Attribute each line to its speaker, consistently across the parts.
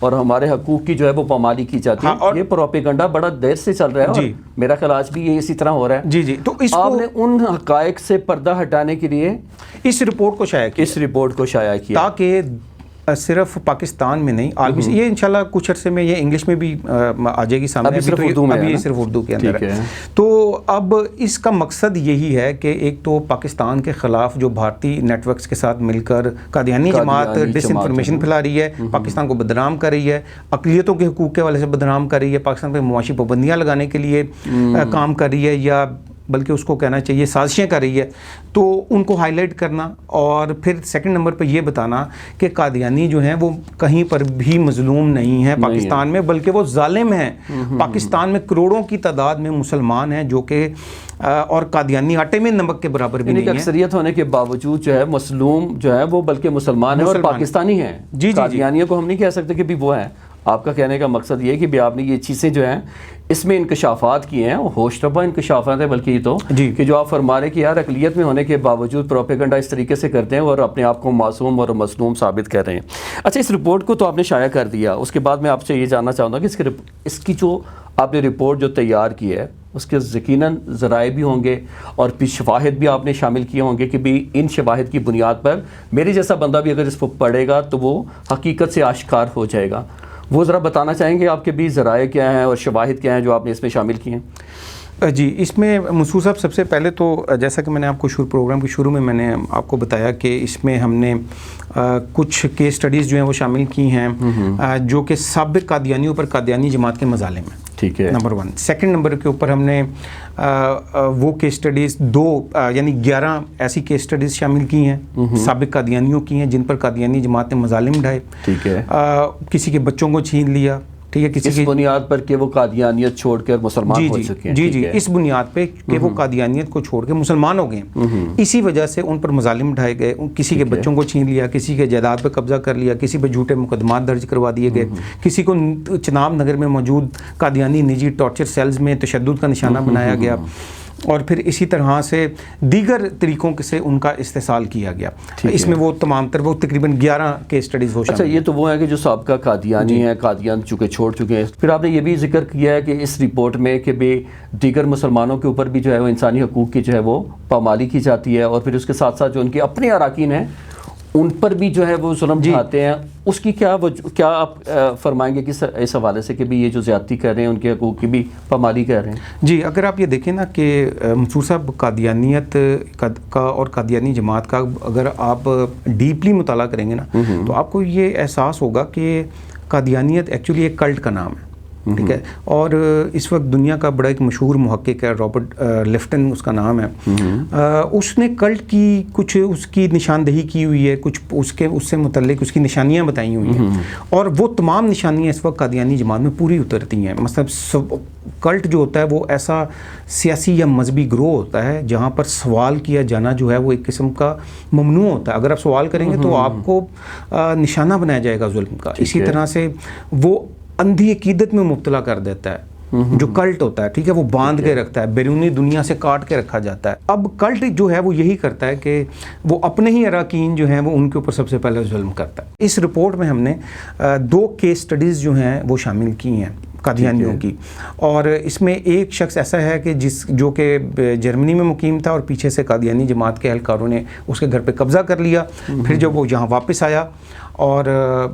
Speaker 1: اور ہمارے حقوق کی جو ہے وہ پامالی کی جاتی ہے. اور یہ پروپیگنڈا بڑا دیر سے چل رہا ہے اور میرا خیال آج بھی یہ اسی طرح ہو رہا ہے.
Speaker 2: جی تو
Speaker 1: آپ نے ان حقائق سے پردہ ہٹانے کے لیے
Speaker 2: اس رپورٹ کو شائع کیا تاکہ صرف پاکستان میں نہیں عالمی سے, یہ انشاءاللہ کچھ عرصے میں یہ انگلش میں بھی آ جائے گی سامنے, ابھی یہ صرف اردو کے اندر ہے. تو اب اس کا مقصد یہی ہے کہ ایک تو پاکستان کے خلاف جو بھارتی نیٹ ورکس کے ساتھ مل کر قادیانی جماعت ڈس انفارمیشن پھیلا رہی ہے, پاکستان کو بدنام کر رہی ہے, اقلیتوں کے حقوق کے حوالے سے بدنام کر رہی ہے, پاکستان پہ معاشی پابندیاں لگانے کے لیے کام کر رہی ہے, یا بلکہ اس کو کہنا چاہیے سازشیں کر رہی ہے, تو ان کو ہائی لائٹ کرنا. اور پھر سیکنڈ نمبر پہ یہ بتانا کہ قادیانی جو ہیں وہ کہیں پر بھی مظلوم نہیں ہیں پاکستان میں, بلکہ وہ ظالم ہیں. پاکستان میں کروڑوں کی تعداد میں مسلمان ہیں جو کہ اور قادیانی آٹے میں نمک کے برابر بھی نہیں ہیں.
Speaker 1: اکثریت ہونے کے باوجود جو ہے مظلوم جو ہے وہ بلکہ مسلمان ہیں اور پاکستانی ہیں. قادیانیوں کو ہم نہیں کہہ سکتے کہ بھی وہ ہیں. آپ کا کہنے کا مقصد یہ ہے کہ بھی آپ نے یہ چیزیں جو ہیں اس میں انکشافات کیے ہیں, ہوش ربا انکشافات ہیں بلکہ یہ تو کہ جو آپ فرما رہے کہ یار اقلیت میں ہونے کے باوجود پروپیگنڈا اس طریقے سے کرتے ہیں اور اپنے آپ کو معصوم اور مظلوم ثابت کر رہے ہیں. اچھا, اس رپورٹ کو تو آپ نے شائع کر دیا, اس کے بعد میں آپ سے یہ جاننا چاہوں گا کہ اس کی جو آپ نے رپورٹ جو تیار کی ہے اس کے یقیناً ذرائع بھی ہوں گے اور پھر شواہد بھی آپ نے شامل کیے ہوں گے کہ بھی ان شواہد کی بنیاد پر میرے جیسا بندہ بھی اگر اس کو پڑھے گا تو وہ حقیقت سے آشکار ہو جائے گا. وہ ذرا بتانا چاہیں گے آپ کے بھی ذرائع کیا ہیں اور شواہد کیا ہیں جو آپ نے اس میں شامل کیے ہیں؟
Speaker 2: جی, اس میں منصور صاحب سب سے پہلے تو جیسا کہ میں نے آپ کو پروگرام کے شروع میں نے آپ کو بتایا کہ اس میں ہم نے کچھ کیس سٹڈیز جو ہیں وہ شامل کی ہیں جو کہ سابق قادیانیوں پر قادیانی جماعت کے مظالم ہیں.
Speaker 1: ٹھیک ہے,
Speaker 2: نمبر 1. سیکنڈ نمبر کے اوپر ہم نے وہ کیس سٹڈیز 2 یعنی 11 ایسی کیس سٹڈیز شامل کی ہیں سابق قادیانیوں کی ہیں جن پر قادیانی جماعت نے مظالم ڈھائے.
Speaker 1: ٹھیک ہے,
Speaker 2: کسی کے بچوں کو چھین لیا. ٹھیک ہے, کسی
Speaker 1: اس بنیاد پر کہ وہ قادیانیت چھوڑ کر مسلمان ہو چکے ہیں.
Speaker 2: جی, اس بنیاد پہ کہ وہ قادیانیت کو چھوڑ کے مسلمان ہو گئے ہیں. اسی وجہ سے ان پر مظالم ڈھائے گئے, کسی کے بچوں کو چھین لیا, کسی کے جائیداد پہ قبضہ کر لیا, کسی پہ جھوٹے مقدمات درج کروا دیے گئے, کسی کو چناب نگر میں موجود قادیانی نجی ٹارچر سیلز میں تشدد کا نشانہ بنایا گیا, اور پھر اسی طرح سے دیگر طریقوں سے ان کا استحصال کیا گیا. اس میں وہ تمام تر وہ تقریباً 11 کیس سٹڈیز ہو.
Speaker 1: اچھا, یہ تو وہ ہے کہ جو سابقہ قادیانی ہیں, قادیان چکے چھوڑ چکے ہیں. پھر آپ نے یہ بھی ذکر کیا ہے کہ اس رپورٹ میں کہ بھی دیگر مسلمانوں کے اوپر بھی جو ہے وہ انسانی حقوق کی جو ہے وہ پامالی کی جاتی ہے, اور پھر اس کے ساتھ ساتھ جو ان کے اپنے اراکین ہیں ان پر بھی جو ہے وہ ظلم ڈھاتے ہیں. اس کی کیا آپ فرمائیں گے کہ اس حوالے سے کہ بھی یہ جو زیادتی کر رہے ہیں ان کے حقوق کی بھی پامالی کر رہے ہیں؟
Speaker 2: جی, اگر آپ یہ دیکھیں نا کہ منصور صاحب قادیانیت کا اور قادیانی جماعت کا اگر آپ ڈیپلی مطالعہ کریں گے نا تو آپ کو یہ احساس ہوگا کہ قادیانیت ایکچولی ایک کلٹ کا نام ہے. ٹھیک ہے, اور اس وقت دنیا کا بڑا ایک مشہور محقق ہے رابرٹ لفٹن اس کا نام ہے. اس نے کلٹ کی کچھ اس کی نشاندہی کی ہوئی ہے, کچھ اس سے متعلق اس کی نشانیاں بتائی ہوئی ہیں, اور وہ تمام نشانیاں اس وقت قادیانی جماعت میں پوری اترتی ہیں. مطلب کلٹ جو ہوتا ہے وہ ایسا سیاسی یا مذہبی گروہ ہوتا ہے جہاں پر سوال کیا جانا جو ہے وہ ایک قسم کا ممنوع ہوتا ہے. اگر آپ سوال کریں گے تو آپ کو نشانہ بنایا جائے گا ظلم کا. اسی طرح سے وہ اندھی عقیدت میں مبتلا کر دیتا ہے جو کلٹ ہوتا ہے. ٹھیک ہے, وہ باندھ کے رکھتا ہے, بیرونی دنیا سے کاٹ کے رکھا جاتا ہے. اب کلٹ جو ہے وہ یہی کرتا ہے کہ وہ اپنے ہی اراکین جو ہیں وہ ان کے اوپر سب سے پہلے ظلم کرتا ہے. اس رپورٹ میں ہم نے 2 کیس سٹڈیز جو ہیں وہ شامل کی ہیں قادیانیوں کی, اور اس میں ایک شخص ایسا ہے کہ جو کہ جرمنی میں مقیم تھا اور پیچھے سے قادیانی جماعت کے اہلکاروں نے اس کے گھر پہ قبضہ کر لیا. پھر جب وہ یہاں واپس آیا اور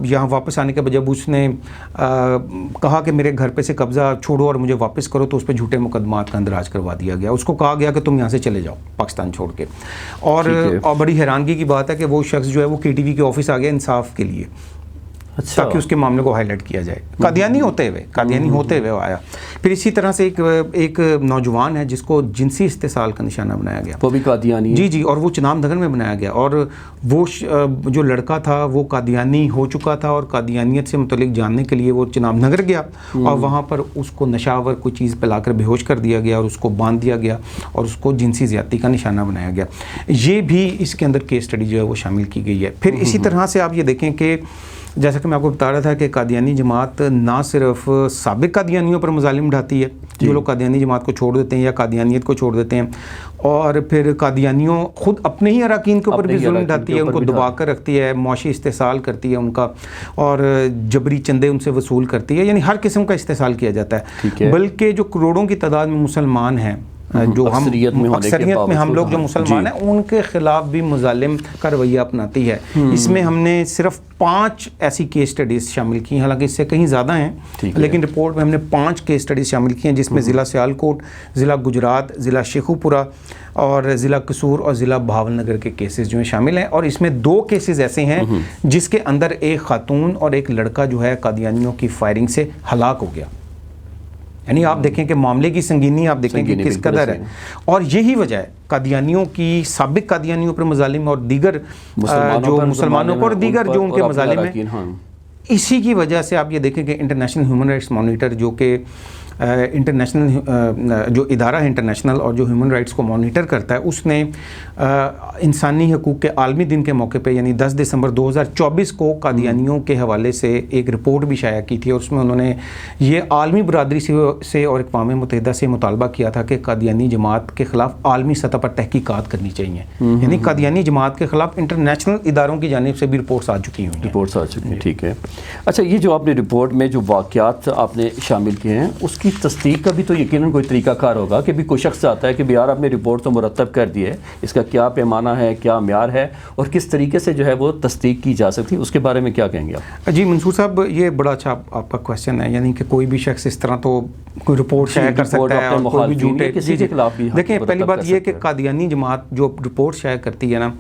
Speaker 2: یہاں واپس آنے کے بعد جب اس نے کہا کہ میرے گھر پہ سے قبضہ چھوڑو اور مجھے واپس کرو, تو اس پہ جھوٹے مقدمات کا اندراج کروا دیا گیا. اس کو کہا گیا کہ تم یہاں سے چلے جاؤ پاکستان چھوڑ کے. اور بڑی حیرانگی کی بات ہے کہ وہ شخص جو ہے وہ KTV کے آفس آ گیا انصاف کے لیے, تاکہ اس کے معاملے کو ہائی لائٹ کیا جائے. قادیانی ہوتے ہوئے آیا. پھر اسی طرح سے ایک نوجوان ہے جس کو جنسی استحصال کا نشانہ بنایا گیا, وہ
Speaker 1: بھی قادیانی.
Speaker 2: جی, اور وہ چناب نگر میں بنایا گیا, اور وہ جو لڑکا تھا وہ قادیانی ہو چکا تھا اور قادیانیت سے متعلق جاننے کے لیے وہ چناب نگر گیا, اور وہاں پر اس کو نشاور کوئی چیز پلا کر بے ہوش کر دیا گیا اور اس کو باندھ دیا گیا اور اس کو جنسی زیادتی کا نشانہ بنایا گیا. یہ بھی اس کے اندر کیس سٹڈی جو ہے وہ شامل کی گئی ہے. پھر اسی طرح سے آپ یہ دیکھیں کہ جیسا کہ میں آپ کو بتا رہا تھا کہ قادیانی جماعت نہ صرف سابق قادیانیوں پر مظالم ڈھاتی ہے، جو لوگ قادیانی جماعت کو چھوڑ دیتے ہیں یا قادیانیت کو چھوڑ دیتے ہیں، اور پھر قادیانیوں خود اپنے ہی اراکین کے اوپر بھی ظلم ڈھاتی ہے، ان کو دبا کر رکھتی ہے، معاشی استحصال کرتی ہے ان کا، اور جبری چندے ان سے وصول کرتی ہے، یعنی ہر قسم کا استحصال کیا جاتا ہے۔ بلکہ جو کروڑوں کی تعداد میں مسلمان ہیں، جو ہم اکثریت میں ہم لوگ جو مسلمان ہیں، ان کے خلاف بھی مظالم کا رویہ اپناتی ہے۔ اس میں ہم نے صرف 5 ایسی کیس سٹڈیز شامل کی ہیں، حالانکہ اس سے کہیں زیادہ ہیں، لیکن رپورٹ میں ہم نے 5 کیس سٹڈیز شامل کی ہیں، جس میں ضلع سیالکوٹ، ضلع گجرات، ضلع شیخوپورہ اور ضلع قصور اور ضلع بھاول نگر کے کیسز جو ہیں شامل ہیں۔ اور اس میں 2 کیسز ایسے ہیں جس کے اندر ایک خاتون اور ایک لڑکا جو ہے قادیانیوں کی فائرنگ سے ہلاک ہو گیا۔ یعنی آپ دیکھیں کہ معاملے کی سنگینی آپ دیکھیں کہ کس قدر ہے، اور یہی وجہ ہے قادیانیوں کی، سابق قادیانیوں پر مظالم اور دیگر جو مسلمانوں پر دیگر جو ان کے مظالم ہیں، اسی کی وجہ سے آپ یہ دیکھیں کہ انٹرنیشنل ہیومن رائٹس مانیٹر، جو کہ انٹرنیشنل جو ادارہ ہے انٹرنیشنل اور جو ہیومن رائٹس کو مانیٹر کرتا ہے، اس نے انسانی حقوق کے عالمی دن کے موقع پہ یعنی 10 دسمبر 2024 کو قادیانیوں کے حوالے سے ایک رپورٹ بھی شائع کی تھی، اور اس میں انہوں نے یہ عالمی برادری سے اور اقوام متحدہ سے مطالبہ کیا تھا کہ قادیانی جماعت کے خلاف عالمی سطح پر تحقیقات کرنی چاہیے، یعنی قادیانی جماعت کے خلاف انٹرنیشنل اداروں کی جانب سے بھی رپورٹس آ چکی ہوئی ہیں۔
Speaker 1: رپورٹس آ چکی ہیں، ٹھیک ہے۔ اچھا، یہ جو آپ نے رپورٹ میں جو واقعات آپ نے شامل کیے ہیں، اس کی تصدیق کا بھی تو یقیناً کوئی طریقہ کار ہوگا کہ بھی کوئی شخص چاہتا ہے کہ بھی یار آپ نے رپورٹ تو مرتب کر دی ہے، اس کا کیا پیمانہ ہے، کیا معیار ہے، اور کس طریقے سے جو ہے وہ تصدیق کی جا سکتی ہے، اس کے بارے میں کیا کہیں گے آپ؟
Speaker 2: جی منصور صاحب، یہ بڑا اچھا آپ کا کویشچن ہے، یعنی کہ کوئی بھی شخص اس طرح تو کوئی رپورٹ شائع کر سکتا ہے اور کوئی بھی جھوٹے
Speaker 1: کسی کے خلاف بھی۔
Speaker 2: دیکھیں، پہلی بات یہ کہ قادیانی جماعت جو رپورٹ شائع کرتی ہے نا،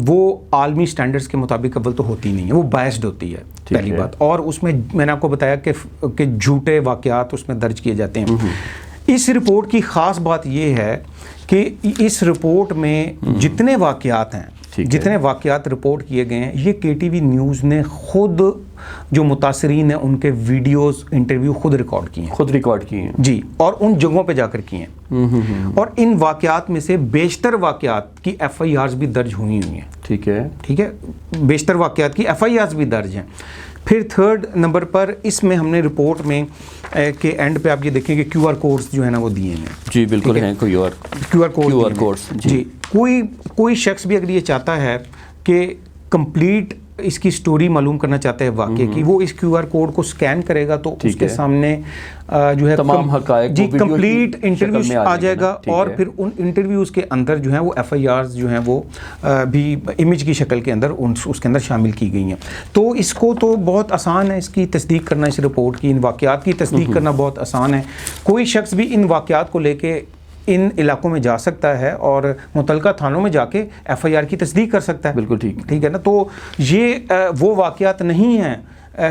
Speaker 2: وہ عالمی سٹینڈرڈز کے مطابق اول تو ہوتی نہیں ہے، وہ بائسڈ ہوتی ہے پہلی بات، اور اس میں میں نے آپ کو بتایا کہ جھوٹے واقعات اس میں درج کیے جاتے ہیں۔ اس رپورٹ کی خاص بات یہ ہے کہ اس رپورٹ میں جتنے واقعات ہیں، جتنے واقعات رپورٹ کیے گئے ہیں، یہ KTV نیوز نے خود جو متاثرین ہیں ان کے ویڈیوز، انٹرویو خود ریکارڈ کیے ہیں جی، اور ان جگہوں پہ جا کر کیے ہیں، اور ان واقعات میں سے بیشتر واقعات کی FIRs بھی درج ہوئی ہیں۔ ٹھیک ہے، بیشتر واقعات کی FIRs بھی درج ہیں۔ پھر 3rd نمبر پر اس میں ہم نے رپورٹ میں کہ اینڈ پہ آپ یہ دیکھیں کہ QR کوڈز جو ہے نا وہ دیے ہیں۔ جی بالکل ہیں، QR کوڈز جی، کوئی شخص بھی اگر یہ چاہتا ہے کہ کمپلیٹ اس کی سٹوری معلوم کرنا چاہتا ہے واقعے کی، وہ اس QR کوڈ کو سکین کرے گا تو اس کے سامنے جو ہے
Speaker 1: تمام حقائق
Speaker 2: جی کمپلیٹ انٹرویوز آ جائے گا، اور پھر ان انٹرویوز کے اندر جو ہیں وہ FIRs جو ہیں وہ بھی امیج کی شکل کے اندر اس کے اندر شامل کی گئی ہیں۔ تو اس کو تو بہت آسان ہے اس کی تصدیق کرنا، اس رپورٹ کی، ان واقعات کی تصدیق کرنا بہت آسان ہے۔ کوئی شخص بھی ان واقعات کو لے کے ان علاقوں میں جا سکتا ہے اور متعلقہ تھانوں میں جا کے FIR کی تصدیق کر سکتا ہے۔ بالکل ٹھیک ہے نا۔ تو یہ وہ واقعات نہیں ہیں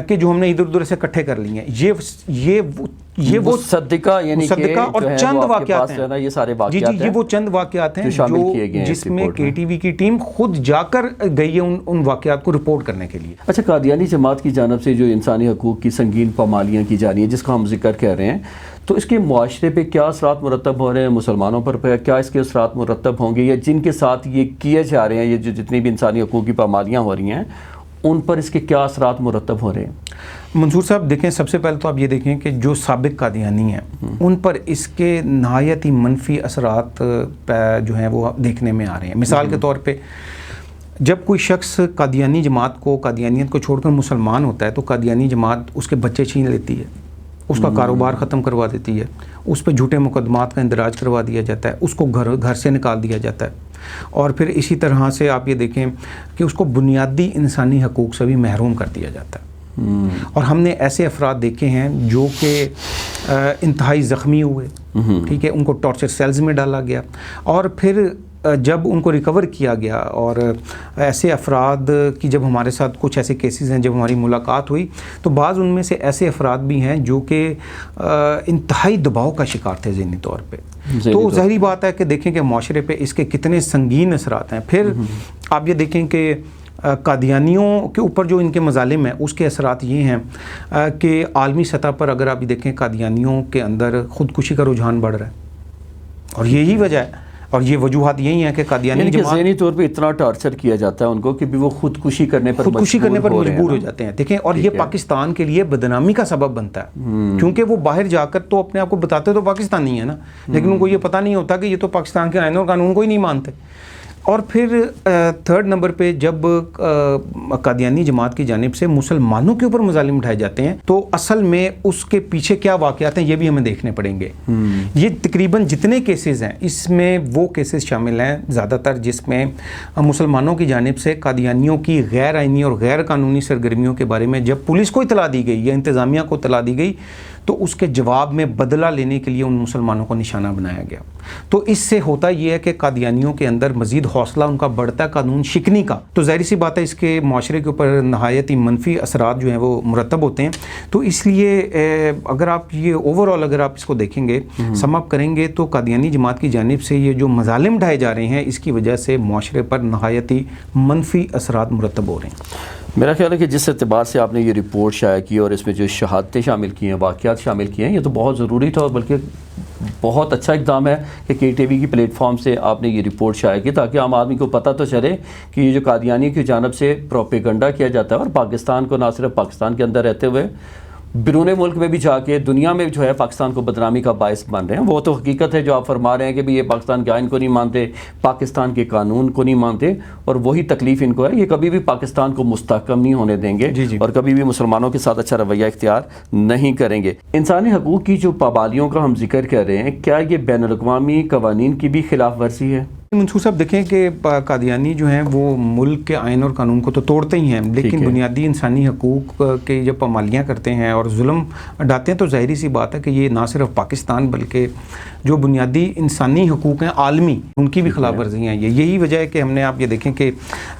Speaker 2: کہ جو ہم نے ادھر ادھر سے اکٹھے کر لی ہیں، یہ وہ
Speaker 1: صدقہ یعنی
Speaker 2: اور چند واقعات ہیں،
Speaker 1: یہ سارے واقعات ہیں،
Speaker 2: یہ وہ چند واقعات ہیں جو جس میں KTV کی ٹیم خود جا کر گئی ہے ان واقعات کو رپورٹ کرنے کے لیے۔
Speaker 1: اچھا، قادیانی جماعت کی جانب سے جو انسانی حقوق کی سنگین پامالیاں کی جا رہی ہیں، جس کا ہم ذکر کر رہے ہیں، تو اس کے معاشرے پہ کیا اثرات مرتب ہو رہے ہیں؟ مسلمانوں پر کیا اس کے اثرات مرتب ہوں گے، یا جن کے ساتھ یہ کیے جا رہے ہیں، یہ جو جتنی بھی انسانی حقوق کی پامالیاں ہو رہی ہیں، ان پر اس کے کیا اثرات مرتب ہو رہے ہیں؟
Speaker 2: منصور صاحب دیکھیں، سب سے پہلے تو آپ یہ دیکھیں کہ جو سابق قادیانی ہیں ان پر اس کے نہایت ہی منفی اثرات جو ہیں وہ دیکھنے میں آ رہے ہیں۔ مثال کے طور پہ جب کوئی شخص قادیانی جماعت کو، قادیانیت کو چھوڑ کر مسلمان ہوتا ہے، تو قادیانی جماعت اس کے بچے چھین لیتی ہے، اس کا کاروبار ختم کروا دیتی ہے، اس پہ جھوٹے مقدمات کا اندراج کروا دیا جاتا ہے، اس کو گھر سے نکال دیا جاتا ہے، اور پھر اسی طرح سے آپ یہ دیکھیں کہ اس کو بنیادی انسانی حقوق سے بھی محروم کر دیا جاتا ہے۔ اور ہم نے ایسے افراد دیکھے ہیں جو کہ انتہائی زخمی ہوئے، ٹھیک ہے، ان کو ٹارچر سیلز میں ڈالا گیا، اور پھر جب ان کو ریکور کیا گیا، اور ایسے افراد کی جب ہمارے ساتھ کچھ ایسے کیسز ہیں جب ہماری ملاقات ہوئی، تو بعض ان میں سے ایسے افراد بھی ہیں جو کہ انتہائی دباؤ کا شکار تھے ذہنی طور پہ۔ تو ظاہری بات ہے کہ دیکھیں کہ معاشرے پہ اس کے کتنے سنگین اثرات ہیں۔ پھر آپ یہ دیکھیں کہ قادیانیوں کے اوپر جو ان کے مظالم ہیں اس کے اثرات یہ ہیں کہ عالمی سطح پر اگر آپ دیکھیں قادیانیوں کے اندر خودکشی کا رجحان بڑھ رہا ہے، اور یہی وجہ ہے اور یہ وجوہات یہی ہیں کہ قادیانی جماعت
Speaker 1: ذہنی طور پہ اتنا ٹارچر کیا جاتا ہے ان کو کہ بھی وہ خودکشی کرنے پر
Speaker 2: مجبور ہو جاتے ہیں. دیکھیں اور یہ پاکستان کے لیے بدنامی کا سبب بنتا ہے, کیونکہ وہ باہر جا کر تو اپنے آپ کو بتاتے تو پاکستانی ہے نا, لیکن ان کو یہ پتہ نہیں ہوتا کہ یہ تو پاکستان کے آئین اور قانون کو ہی نہیں مانتے. اور پھر تھرڈ نمبر پہ جب قادیانی جماعت کی جانب سے مسلمانوں کے اوپر مظالم اٹھائے جاتے ہیں تو اصل میں اس کے پیچھے کیا واقعات ہیں یہ بھی ہمیں دیکھنے پڑیں گے. یہ تقریباً جتنے کیسز ہیں اس میں وہ کیسز شامل ہیں زیادہ تر جس میں مسلمانوں کی جانب سے قادیانیوں کی غیر آئینی اور غیر قانونی سرگرمیوں کے بارے میں جب پولیس کو اطلاع دی گئی یا انتظامیہ کو اطلاع دی گئی تو اس کے جواب میں بدلہ لینے کے لیے ان مسلمانوں کو نشانہ بنایا گیا. تو اس سے ہوتا یہ ہے کہ قادیانیوں کے اندر مزید حوصلہ ان کا بڑھتا ہے قانون شکنی کا. تو ظاہر سی بات ہے اس کے معاشرے کے اوپر نہایت ہی منفی اثرات جو ہیں وہ مرتب ہوتے ہیں. تو اس لیے اگر آپ یہ اوور آل اگر آپ اس کو دیکھیں گے سم اپ کریں گے تو قادیانی جماعت کی جانب سے یہ جو مظالم اٹھائے جا رہے ہیں اس کی وجہ سے معاشرے پر نہایت ہی منفی اثرات مرتب ہو رہے ہیں.
Speaker 1: میرا خیال ہے کہ جس اعتبار سے آپ نے یہ رپورٹ شائع کی اور اس میں جو شہادتیں شامل کی ہیں واقعات شامل کیے ہیں یہ تو بہت ضروری تھا اور بلکہ بہت اچھا اقدام ہے کہ کے ٹی وی کی پلیٹ فارم سے آپ نے یہ رپورٹ شائع کی تاکہ عام آدمی کو پتہ تو چلے کہ یہ جو قادیانی کی جانب سے پروپیگنڈا کیا جاتا ہے اور پاکستان کو نہ صرف پاکستان کے اندر رہتے ہوئے بیرون ملک میں بھی جا کے دنیا میں جو ہے پاکستان کو بدنامی کا باعث بن رہے ہیں. وہ تو حقیقت ہے جو آپ فرما رہے ہیں کہ بھی یہ پاکستان کے آئین کو نہیں مانتے, پاکستان کے قانون کو نہیں مانتے اور وہی تکلیف ان کو ہے. یہ کبھی بھی پاکستان کو مستحکم نہیں ہونے دیں گے اور کبھی بھی مسلمانوں کے ساتھ اچھا رویہ اختیار نہیں کریں گے. انسانی حقوق کی جو پابندیوں کا ہم ذکر کر رہے ہیں کیا یہ بین الاقوامی قوانین کی بھی خلاف ورزی ہے؟
Speaker 2: منصور صاحب دیکھیں کہ قادیانی جو ہیں وہ ملک کے آئین اور قانون کو تو توڑتے ہی ہیں لیکن بنیادی انسانی حقوق کے جب پامالیاں کرتے ہیں اور ظلم ڈھاتے ہیں تو ظاہری سی بات ہے کہ یہ نہ صرف پاکستان بلکہ جو بنیادی انسانی حقوق ہیں عالمی ان کی بھی خلاف ورزیاں ہیں. یہی وجہ ہے کہ ہم نے آپ یہ دیکھیں کہ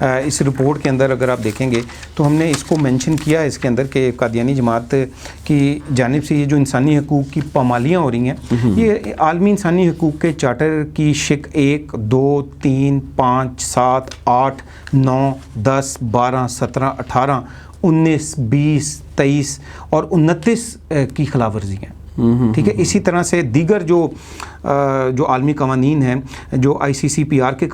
Speaker 2: اس رپورٹ کے اندر اگر آپ دیکھیں گے تو ہم نے اس کو مینشن کیا ہے اس کے اندر کہ قادیانی جماعت کی جانب سے یہ جو انسانی حقوق کی پامالیاں ہو رہی ہیں یہ عالمی انسانی حقوق کے چارٹر کی شق 1, 2, 3, 5, 7, 8, 9, 10, 12, 17, 18, 19, 20, 23 اور 29 کی خلاف ورزی ہیں. ٹھیک ہے. اسی طرح سے دیگر جو عالمی قوانین ہیں جو ICCPR کے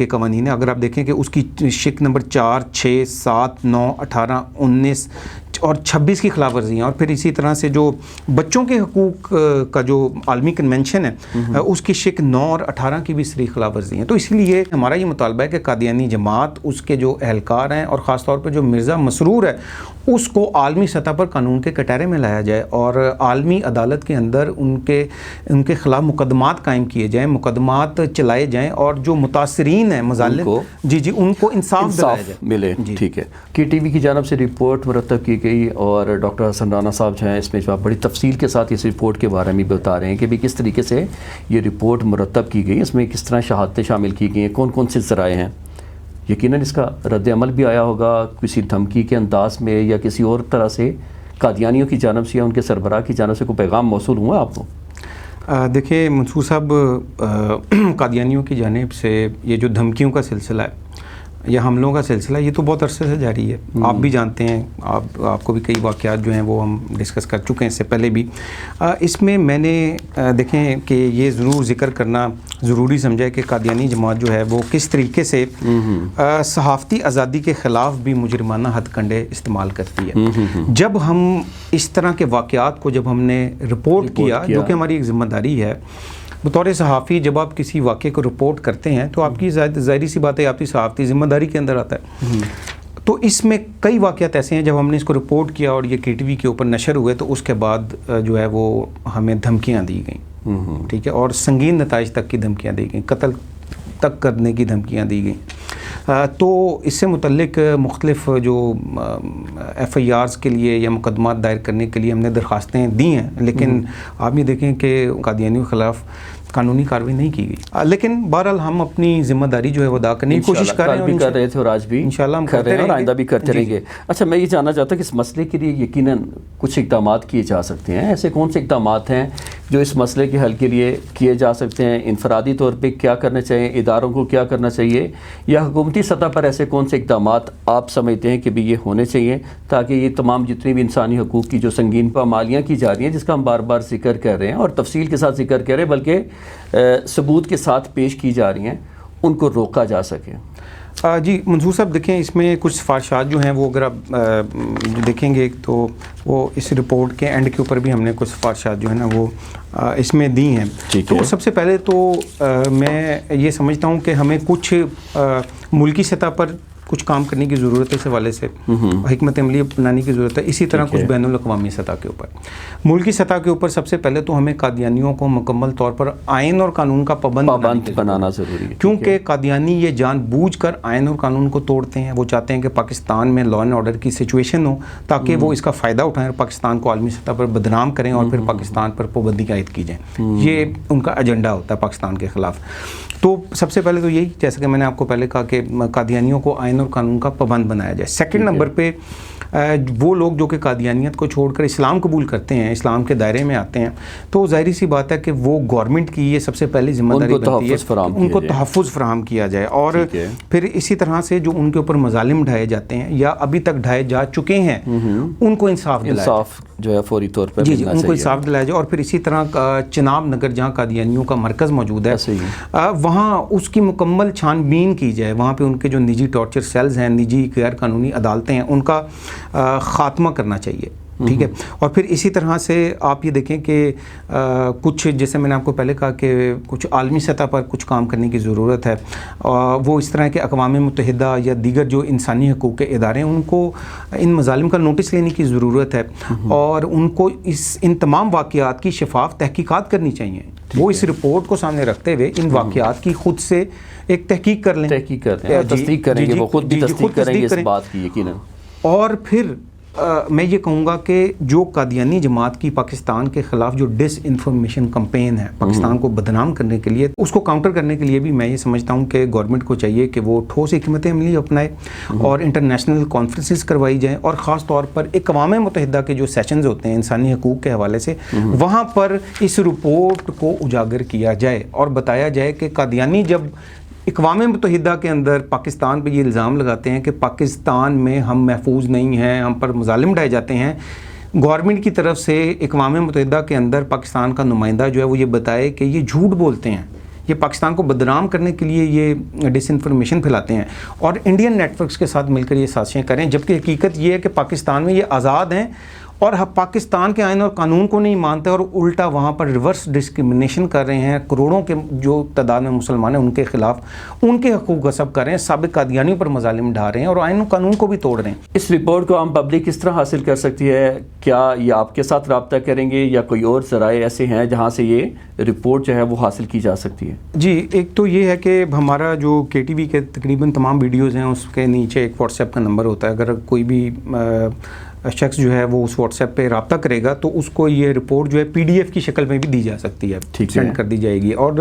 Speaker 2: قوانین ہیں اگر آپ دیکھیں کہ اس کی شق نمبر 4, 6, 7, 9, 18, 19 اور 26 کی خلاف ورزی ہیں. اور پھر اسی طرح سے جو بچوں کے حقوق کا جو عالمی کنونشن ہے اس کی شق 9 اور 18 کی بھی سری خلاف ورزی ہیں. تو اسی لیے ہمارا یہ مطالبہ ہے کہ قادیانی جماعت اس کے جو اہلکار ہیں اور خاص طور پہ جو مرزا مسرور ہے اس کو عالمی سطح پر قانون کے کٹہرے میں لایا جائے اور عالمی عدالت کے اندر ان کے خلاف مقدمات قائم کیے جائیں, مقدمات چلائے جائیں اور جو متاثرین ہیں مظالم ان کو انصاف دلایا جائے
Speaker 1: ملے. ٹھیک ہے. کے ٹی وی کی جانب سے رپورٹ مرتب کی گئی اور ڈاکٹر حسن رانا صاحب جو ہیں اس میں جو آپ بڑی تفصیل کے ساتھ اس رپورٹ کے بارے میں بتا رہے ہیں کہ بھی کس طریقے سے یہ رپورٹ مرتب کی گئی, اس میں کس طرح شہادتیں شامل کی گئی ہیں, کون کون سے ذرائع ہیں. یقیناً اس کا رد عمل بھی آیا ہوگا کسی دھمکی کے انداز میں یا کسی اور طرح سے قادیانیوں کی جانب سے یا ان کے سربراہ کی جانب سے کوئی پیغام موصول ہوا آپ کو؟
Speaker 2: دیکھیں منصور صاحب قادیانیوں کی جانب سے یہ جو دھمکیوں کا سلسلہ ہے یا حملوں کا سلسلہ یہ تو بہت عرصے سے جاری ہے. آپ بھی جانتے ہیں, آپ کو بھی کئی واقعات جو ہیں وہ ہم ڈسکس کر چکے ہیں اس سے پہلے بھی. اس میں میں نے دیکھیں کہ یہ ضرور ذکر کرنا ضروری سمجھا ہے کہ قادیانی جماعت جو ہے وہ کس طریقے سے صحافتی آزادی کے خلاف بھی مجرمانہ ہتھ کنڈے استعمال کرتی ہے. جب ہم اس طرح کے واقعات کو جب ہم نے رپورٹ کیا جو کہ ہماری ایک ذمہ داری ہے بطور صحافی, جب آپ کسی واقعے کو رپورٹ کرتے ہیں تو آپ کی ظاہری سی بات ہے آپ کی صحافتی ذمہ داری کے اندر آتا ہے. تو اس میں کئی واقعات ایسے ہیں جب ہم نے اس کو رپورٹ کیا اور یہ کے ٹی وی کے اوپر نشر ہوئے تو اس کے بعد جو ہے وہ ہمیں دھمکیاں دی گئیں. ٹھیک ہے. اور سنگین نتائج تک کی دھمکیاں دی گئیں, قتل تک کرنے کی دھمکیاں دی گئیں. تو اس سے متعلق مختلف جو FIRs کے لیے یا مقدمات دائر کرنے کے لیے ہم نے درخواستیں دی ہیں لیکن آپ یہ دیکھیں کہ قادیانیوں کے خلاف قانونی کارروائی نہیں کی گئی. لیکن بہرحال ہم اپنی ذمہ داری جو ہے وہ ادا کرنے کی کوشش کر رہے ہیں,
Speaker 1: کر رہے تھے اور آج بھی
Speaker 2: انشاءاللہ ہم
Speaker 1: کر رہے ہیں اور آئندہ بھی کرتے رہیں گے.
Speaker 2: جی.
Speaker 1: اچھا, میں یہ جاننا چاہتا ہوں کہ اس مسئلے کے لیے یقیناً کچھ اقدامات کیے جا سکتے ہیں. ایسے کون سے اقدامات ہیں جو اس مسئلے کے حل کے لیے کیے جا سکتے ہیں؟ انفرادی طور پہ کیا کرنا چاہیے, اداروں کو کیا کرنا چاہیے, یا حکومتی سطح پر ایسے کون سے اقدامات آپ سمجھتے ہیں کہ بھی یہ ہونے چاہیے تاکہ یہ تمام جتنی بھی انسانی حقوق کی جو سنگین پامالیاں کی جا رہی ہیں جس کا ہم بار بار ذکر کر رہے ہیں اور تفصیل کے ساتھ ذکر کر رہے ہیں, بلکہ ثبوت کے ساتھ پیش کی جا رہی ہیں ان کو روکا جا سکے؟
Speaker 2: جی منصور صاحب دیکھیں اس میں کچھ سفارشات جو ہیں وہ اگر آپ دیکھیں گے تو وہ اس رپورٹ کے اینڈ کے اوپر بھی ہم نے کچھ سفارشات جو ہے نا وہ اس میں دی ہیں. تو سب سے پہلے تو میں یہ سمجھتا ہوں کہ ہمیں کچھ ملکی سطح پر کچھ کام کرنے کی ضرورت ہے اس حوالے سے, حکمت عملی بنانے کی ضرورت ہے. اسی طرح کچھ بین الاقوامی سطح کے اوپر, ملکی سطح کے اوپر سب سے پہلے تو ہمیں قادیانیوں کو مکمل طور پر آئین اور قانون کا پابند
Speaker 1: بنانا ضروری ہے,
Speaker 2: کیونکہ قادیانی یہ جان بوجھ کر آئین اور قانون کو توڑتے ہیں. وہ چاہتے ہیں کہ پاکستان میں لا اینڈ آرڈر کی سچویشن ہو تاکہ وہ اس کا فائدہ اٹھائیں اور پاکستان کو عالمی سطح پر بدنام کریں اور پھر پاکستان پر پابندی عائد کی جائیں. یہ ان کا ایجنڈا ہوتا ہے پاکستان کے خلاف. تو سب سے پہلے تو یہی, جیسا کہ میں نے آپ کو پہلے کہا کہ قادیانیوں کو آئین اور قانون کا پابند بنایا جائے. سیکنڈ نمبر پہ وہ لوگ جو کہ قادیانیت کو چھوڑ کر اسلام قبول کرتے ہیں, اسلام کے دائرے میں آتے ہیں, تو ظاہری سی بات ہے کہ وہ گورنمنٹ کی یہ سب سے پہلی ذمہ داری بنتی ہے ان کو تحفظ فراہم کیا جائے. اور پھر اسی طرح سے جو ان کے اوپر مظالم ڈھائے جاتے ہیں یا ابھی تک ڈھائے جا چکے ہیں ان کو انصاف
Speaker 1: جو ہے فوری طور پر
Speaker 2: جی ان کو انصاف دلایا جائے. اور پھر اسی طرح چناب نگر جہاں قادیانیوں کا مرکز موجود ہے وہاں اس کی مکمل چھان بین کی جائے. وہاں پہ ان کے جو نجی ٹارچر سیلز ہیں, نجی غیر قانونی عدالتیں ہیں, ان کا خاتمہ کرنا چاہیے. ٹھیک ہے. اور پھر اسی طرح سے آپ یہ دیکھیں کہ کچھ جیسے میں نے آپ کو پہلے کہا کہ کچھ عالمی سطح پر کچھ کام کرنے کی ضرورت ہے. وہ اس طرح کے اقوام متحدہ یا دیگر جو انسانی حقوق کے ادارے ہیں ان کو ان مظالم کا نوٹس لینے کی ضرورت ہے اور ان کو ان تمام واقعات کی شفاف تحقیقات کرنی چاہیے. وہ اس رپورٹ کو سامنے رکھتے ہوئے ان واقعات کی خود سے ایک تحقیق کر لیں,
Speaker 1: تصدیق کریں گے, وہ خود بھی تصدیق کریں گے اس بات کی یقیناً.
Speaker 2: اور پھر میں یہ کہوں گا کہ جو قادیانی جماعت کی پاکستان کے خلاف جو ڈس انفارمیشن کمپین ہے پاکستان کو بدنام کرنے کے لیے, اس کو کاؤنٹر کرنے کے لیے بھی میں یہ سمجھتا ہوں کہ گورنمنٹ کو چاہیے کہ وہ ٹھوس حکمت عملی اپنائے اور انٹرنیشنل کانفرنسز کروائی جائیں. اور خاص طور پر اقوام متحدہ کے جو سیشنز ہوتے ہیں انسانی حقوق کے حوالے سے, وہاں پر اس رپورٹ کو اجاگر کیا جائے اور بتایا جائے کہ قادیانی جب اقوام متحدہ کے اندر پاکستان پہ یہ الزام لگاتے ہیں کہ پاکستان میں ہم محفوظ نہیں ہیں, ہم پر مظالم ڈھائے جاتے ہیں, گورنمنٹ کی طرف سے اقوام متحدہ کے اندر پاکستان کا نمائندہ جو ہے وہ یہ بتائے کہ یہ جھوٹ بولتے ہیں, یہ پاکستان کو بدنام کرنے کے لیے یہ ڈس انفارمیشن پھیلاتے ہیں اور انڈین نیٹ ورکس کے ساتھ مل کر یہ سازشیں کریں, جبکہ حقیقت یہ ہے کہ پاکستان میں یہ آزاد ہیں اور پاکستان کے آئین اور قانون کو نہیں مانتے اور الٹا وہاں پر ریورس ڈسکرمنیشن کر رہے ہیں. کروڑوں کے جو تعداد میں مسلمان ہیں ان کے خلاف ان کے حقوق غصب کر رہے ہیں, سابق قادیانیوں پر مظالم ڈھا رہے ہیں اور آئین و قانون کو بھی توڑ رہے ہیں.
Speaker 1: اس رپورٹ کو عام پبلک کس طرح حاصل کر سکتی ہے؟ کیا یہ آپ کے ساتھ رابطہ کریں گے یا کوئی اور ذرائع ایسے ہیں جہاں سے یہ رپورٹ جو ہے وہ حاصل کی جا سکتی ہے؟
Speaker 2: جی ایک تو یہ ہے کہ ہمارا جو کے ٹی وی کے تقریباً تمام ویڈیوز ہیں اس کے نیچے ایک واٹس ایپ کا نمبر ہوتا ہے. اگر کوئی بھی شخص جو ہے وہ اس واٹس ایپ پہ رابطہ کرے گا تو اس کو یہ رپورٹ جو ہے پی ڈی ایف کی شکل میں بھی دی جا سکتی ہے, سینڈ کر دی جائے گی. اور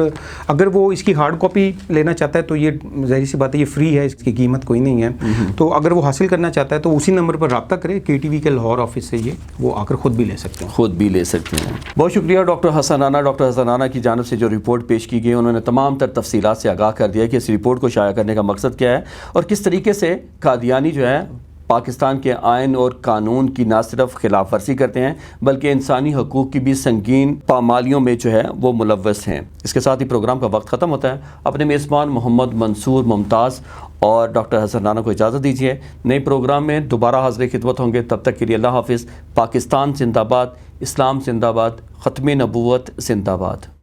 Speaker 2: اگر وہ اس کی ہارڈ کاپی لینا چاہتا ہے تو یہ ظاہری سی بات ہے یہ فری ہے, اس کی قیمت کوئی نہیں ہے. تو اگر وہ حاصل کرنا چاہتا ہے تو اسی نمبر پر رابطہ کرے, کے ٹی وی کے لاہور آفس سے یہ وہ آ کر خود بھی لے سکتے ہیں.
Speaker 1: بہت شکریہ ڈاکٹر حسن رانا. ڈاکٹر حسن رانا کی جانب سے جو رپورٹ پیش کی گئی انہوں نے تمام تر تفصیلات سے آگاہ کر دیا کہ اس رپورٹ کو شائع کرنے کا مقصد کیا ہے اور کس طریقے سے قادیانی جو ہے پاکستان کے آئین اور قانون کی نہ صرف خلاف ورزی کرتے ہیں بلکہ انسانی حقوق کی بھی سنگین پامالیوں میں جو ہے وہ ملوث ہیں. اس کے ساتھ ہی پروگرام کا وقت ختم ہوتا ہے. اپنے میزبان محمد منصور ممتاز اور ڈاکٹر حسن رانا کو اجازت دیجیے. نئے پروگرام میں دوبارہ حاضر خدمت ہوں گے. تب تک کے لیے اللہ حافظ. پاکستان زندہ باد, اسلام زندہ باد, ختم نبوت زندہ باد.